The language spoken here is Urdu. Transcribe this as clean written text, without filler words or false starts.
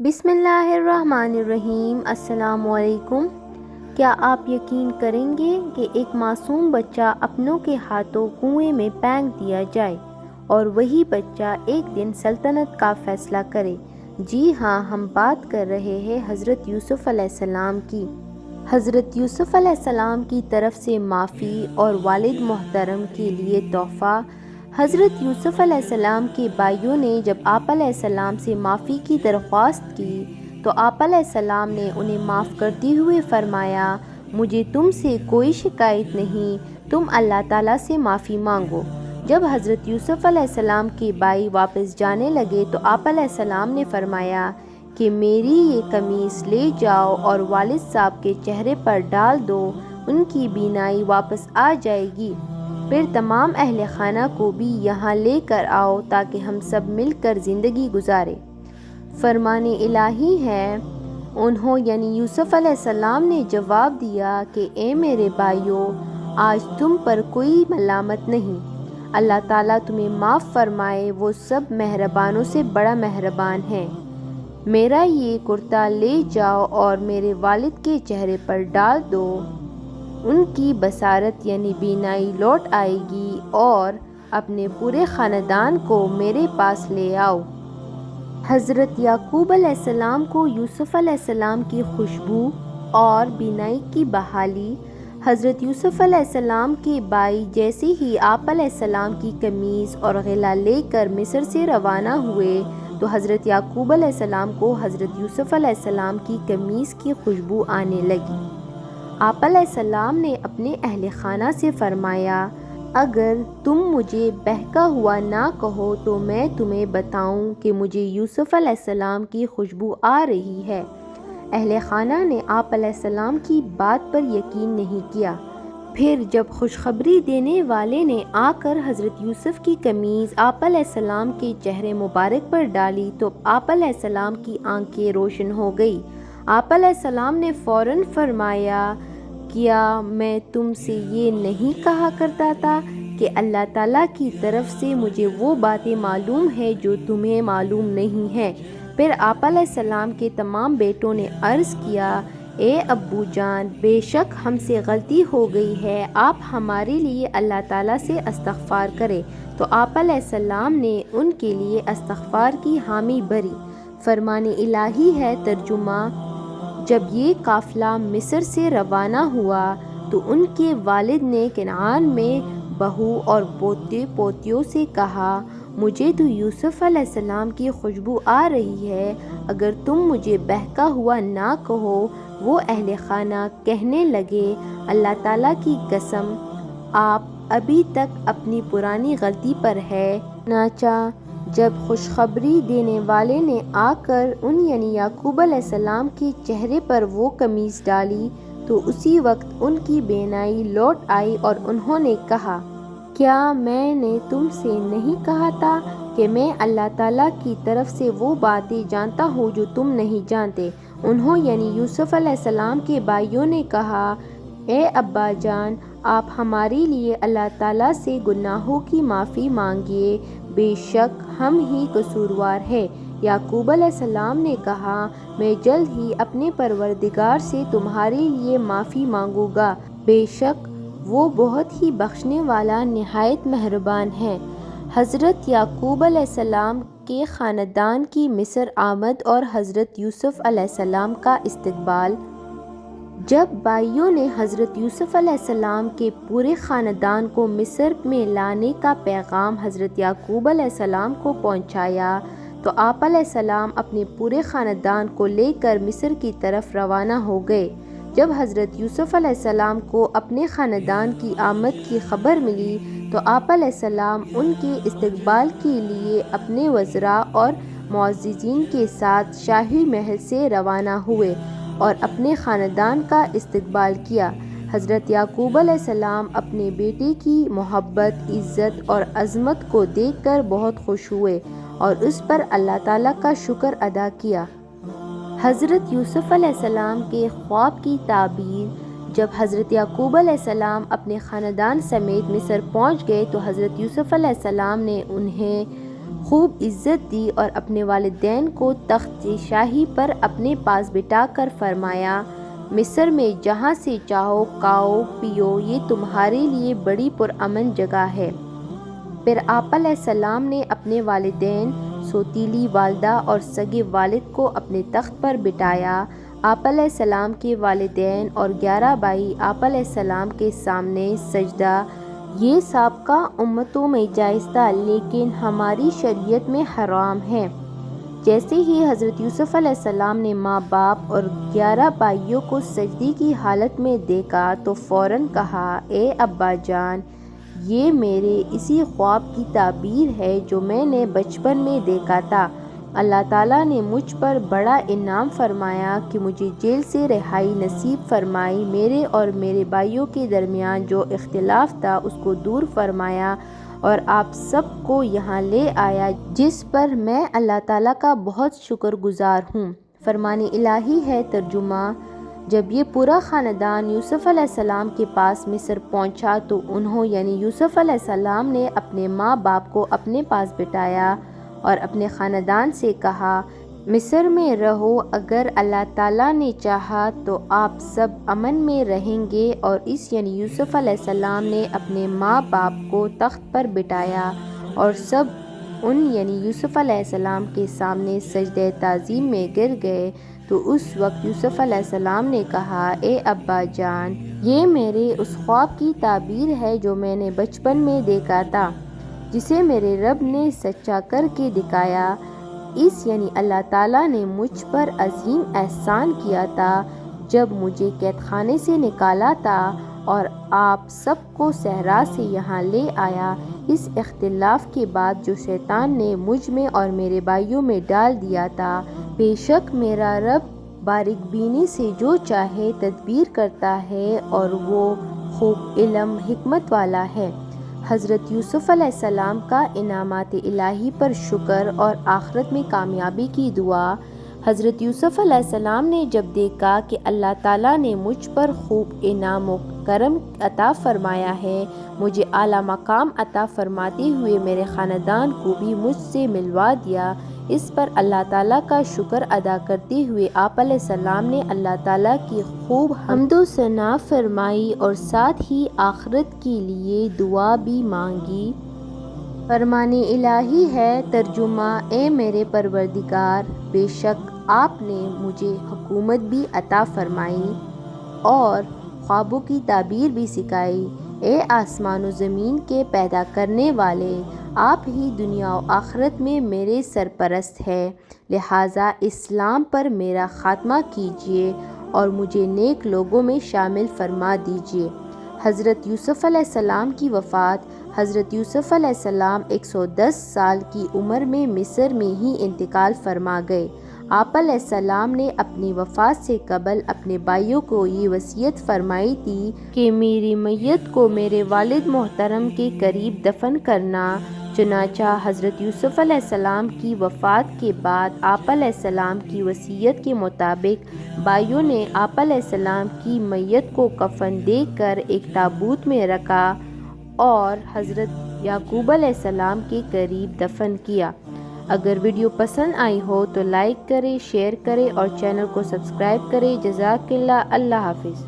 بسم اللہ الرحمن الرحیم۔ السلام علیکم۔ کیا آپ یقین کریں گے کہ ایک معصوم بچہ اپنوں کے ہاتھوں کنویں میں پھینک دیا جائے اور وہی بچہ ایک دن سلطنت کا فیصلہ کرے؟ جی ہاں، ہم بات کر رہے ہیں حضرت یوسف علیہ السلام کی۔ حضرت یوسف علیہ السلام کی طرف سے معافی اور والد محترم کے لیے تحفہ۔ حضرت یوسف علیہ السلام کے بھائیوں نے جب آپ علیہ السلام سے معافی کی درخواست کی تو آپ علیہ السلام نے انہیں معاف کرتے ہوئے فرمایا، مجھے تم سے کوئی شکایت نہیں، تم اللہ تعالیٰ سے معافی مانگو۔ جب حضرت یوسف علیہ السلام کے بھائی واپس جانے لگے تو آپ علیہ السلام نے فرمایا کہ میری یہ قمیص لے جاؤ اور والد صاحب کے چہرے پر ڈال دو، ان کی بینائی واپس آ جائے گی۔ پھر تمام اہل خانہ کو بھی یہاں لے کر آؤ تاکہ ہم سب مل کر زندگی گزاریں۔ فرمان الہی ہے۔ انہوں یعنی یوسف علیہ السلام نے جواب دیا کہ اے میرے بھائیوں، آج تم پر کوئی ملامت نہیں، اللہ تعالیٰ تمہیں معاف فرمائے، وہ سب مہربانوں سے بڑا مہربان ہے۔ میرا یہ کرتا لے جاؤ اور میرے والد کے چہرے پر ڈال دو، ان کی بصارت یعنی بینائی لوٹ آئے گی، اور اپنے پورے خاندان کو میرے پاس لے آؤ۔ حضرت یعقوب علیہ السلام کو یوسف علیہ السلام کی خوشبو اور بینائی کی بحالی۔ حضرت یوسف علیہ السلام کے بھائی جیسے ہی آپ علیہ السلام کی قمیص اور غلہ لے کر مصر سے روانہ ہوئے تو حضرت یعقوب علیہ السلام کو حضرت یوسف علیہ السلام کی قمیص کی خوشبو آنے لگی۔ آپ علیہ السلام نے اپنے اہل خانہ سے فرمایا، اگر تم مجھے بہکا ہوا نہ کہو تو میں تمہیں بتاؤں کہ مجھے یوسف علیہ السلام کی خوشبو آ رہی ہے۔ اہل خانہ نے آپ علیہ السلام کی بات پر یقین نہیں کیا۔ پھر جب خوشخبری دینے والے نے آ کر حضرت یوسف کی قمیص آپ علیہ السلام کے چہرے مبارک پر ڈالی تو آپ علیہ السلام کی آنکھیں روشن ہو گئی۔ آپ علیہ السلام نے فوراً فرمایا، کیا میں تم سے یہ نہیں کہا کرتا تھا کہ اللہ تعالیٰ کی طرف سے مجھے وہ باتیں معلوم ہیں جو تمہیں معلوم نہیں ہیں؟ پھر آپ علیہ السلام کے تمام بیٹوں نے عرض کیا، اے ابو جان، بے شک ہم سے غلطی ہو گئی ہے، آپ ہمارے لیے اللہ تعالیٰ سے استغفار کریں۔ تو آپ علیہ السلام نے ان کے لیے استغفار کی حامی بھری۔ فرمان الہی ہے۔ ترجمہ: جب یہ قافلہ مصر سے روانہ ہوا تو ان کے والد نے کنعان میں بہو اور پوتے پوتیوں سے کہا، مجھے تو یوسف علیہ السلام کی خوشبو آ رہی ہے، اگر تم مجھے بہکا ہوا نہ کہو۔ وہ اہل خانہ کہنے لگے، اللہ تعالیٰ کی قسم، آپ ابھی تک اپنی پرانی غلطی پر ہے۔ چنانچہ جب خوشخبری دینے والے نے آ کر ان یعنی یعقوب علیہ السلام کے چہرے پر وہ قمیص ڈالی تو اسی وقت ان کی بینائی لوٹ آئی اور انہوں نے کہا، کیا میں نے تم سے نہیں کہا تھا کہ میں اللہ تعالیٰ کی طرف سے وہ باتیں جانتا ہوں جو تم نہیں جانتے؟ انہوں یعنی یوسف علیہ السلام کے بھائیوں نے کہا، اے ابا جان، آپ ہمارے لیے اللہ تعالیٰ سے گناہوں کی معافی مانگیے، بے شک ہم ہی قصوروار ہیں۔ یعقوب علیہ السلام نے کہا، میں جلد ہی اپنے پروردگار سے تمہارے لیے معافی مانگوں گا، بے شک وہ بہت ہی بخشنے والا نہایت مہربان ہے۔ حضرت یعقوب علیہ السلام کے خاندان کی مصر آمد اور حضرت یوسف علیہ السلام کا استقبال۔ جب بھائیوں نے حضرت یوسف علیہ السلام کے پورے خاندان کو مصر میں لانے کا پیغام حضرت یعقوب علیہ السلام کو پہنچایا تو آپ علیہ السلام اپنے پورے خاندان کو لے کر مصر کی طرف روانہ ہو گئے۔ جب حضرت یوسف علیہ السلام کو اپنے خاندان کی آمد کی خبر ملی تو آپ علیہ السلام ان کے استقبال کے لیے اپنے وزراء اور معززین کے ساتھ شاہی محل سے روانہ ہوئے اور اپنے خاندان کا استقبال کیا۔ حضرت یعقوب علیہ السلام اپنے بیٹے کی محبت، عزت اور عظمت کو دیکھ کر بہت خوش ہوئے اور اس پر اللہ تعالیٰ کا شکر ادا کیا۔ حضرت یوسف علیہ السلام کے خواب کی تعبیر۔ جب حضرت یعقوب علیہ السلام اپنے خاندان سمیت مصر پہنچ گئے تو حضرت یوسف علیہ السلام نے انہیں خوب عزت دی اور اپنے والدین کو تخت شاہی پر اپنے پاس بٹھا کر فرمایا، مصر میں جہاں سے چاہو کھاؤ پیو، یہ تمہارے لیے بڑی پرامن جگہ ہے۔ پھر آپ علیہ السلام نے اپنے والدین، سوتیلی والدہ اور سگے والد کو اپنے تخت پر بٹھایا۔ آپ علیہ السلام کے والدین اور 11 بھائی آپ علیہ السلام کے سامنے سجدہ۔ یہ سابقہ امتوں میں جائز تھا لیکن ہماری شریعت میں حرام ہے۔ جیسے ہی حضرت یوسف علیہ السلام نے ماں باپ اور 11 بھائیوں کو سجدے کی حالت میں دیکھا تو فوراً کہا، اے ابا جان، یہ میرے اسی خواب کی تعبیر ہے جو میں نے بچپن میں دیکھا تھا۔ اللہ تعالیٰ نے مجھ پر بڑا انعام فرمایا کہ مجھے جیل سے رہائی نصیب فرمائی، میرے اور میرے بھائیوں کے درمیان جو اختلاف تھا اس کو دور فرمایا اور آپ سب کو یہاں لے آیا، جس پر میں اللہ تعالیٰ کا بہت شکر گزار ہوں۔ فرمان الہی ہے۔ ترجمہ: جب یہ پورا خاندان یوسف علیہ السلام کے پاس مصر پہنچا تو انہوں یعنی یوسف علیہ السلام نے اپنے ماں باپ کو اپنے پاس بٹھایا اور اپنے خاندان سے کہا، مصر میں رہو، اگر اللہ تعالیٰ نے چاہا تو آپ سب امن میں رہیں گے۔ اور اس یعنی یوسف علیہ السلام نے اپنے ماں باپ کو تخت پر بٹھایا اور سب ان یعنی یوسف علیہ السلام کے سامنے سجدہ تعظیم میں گر گئے۔ تو اس وقت یوسف علیہ السلام نے کہا، اے ابا جان، یہ میرے اس خواب کی تعبیر ہے جو میں نے بچپن میں دیکھا تھا، جسے میرے رب نے سچا کر کے دکھایا۔ اس یعنی اللہ تعالیٰ نے مجھ پر عظیم احسان کیا تھا جب مجھے قید خانے سے نکالا تھا اور آپ سب کو صحرا سے یہاں لے آیا، اس اختلاف کے بعد جو شیطان نے مجھ میں اور میرے بھائیوں میں ڈال دیا تھا۔ بے شک میرا رب باریک بینی سے جو چاہے تدبیر کرتا ہے اور وہ خوب علم حکمت والا ہے۔ حضرت یوسف علیہ السلام کا انعامات الہی پر شکر اور آخرت میں کامیابی کی دعا۔ حضرت یوسف علیہ السلام نے جب دیکھا کہ اللہ تعالیٰ نے مجھ پر خوب انعام و کرم عطا فرمایا ہے، مجھے اعلیٰ مقام عطا فرماتے ہوئے میرے خاندان کو بھی مجھ سے ملوا دیا، اس پر اللہ تعالیٰ کا شکر ادا کرتے ہوئے آپ علیہ السلام نے اللہ تعالیٰ کی خوب حمد و ثنا فرمائی اور ساتھ ہی آخرت کے لیے دعا بھی مانگی۔ فرمان الہی ہے۔ ترجمہ: اے میرے پروردگار، بے شک آپ نے مجھے حکومت بھی عطا فرمائی اور خوابوں کی تعبیر بھی سکھائی۔ اے آسمان و زمین کے پیدا کرنے والے، آپ ہی دنیا و آخرت میں میرے سرپرست ہیں، لہٰذا اسلام پر میرا خاتمہ کیجیے اور مجھے نیک لوگوں میں شامل فرما دیجیے۔ حضرت یوسف علیہ السلام کی وفات۔ حضرت یوسف علیہ السلام 110 سال کی عمر میں مصر میں ہی انتقال فرما گئے۔ آپ علیہ السلام نے اپنی وفات سے قبل اپنے بھائیوں کو یہ وصیت فرمائی تھی کہ میری میت کو میرے والد محترم کے قریب دفن کرنا۔ چنانچہ حضرت یوسف علیہ السلام کی وفات کے بعد آپ علیہ السلام کی وصیت کے مطابق بھائیوں نے آپ علیہ السلام کی میت کو کفن دے کر ایک تابوت میں رکھا اور حضرت یعقوب علیہ السلام کے قریب دفن کیا۔ اگر ویڈیو پسند آئی ہو تو لائک کریں، شیئر کریں اور چینل کو سبسکرائب کریں۔ جزاک اللہ۔ اللہ حافظ۔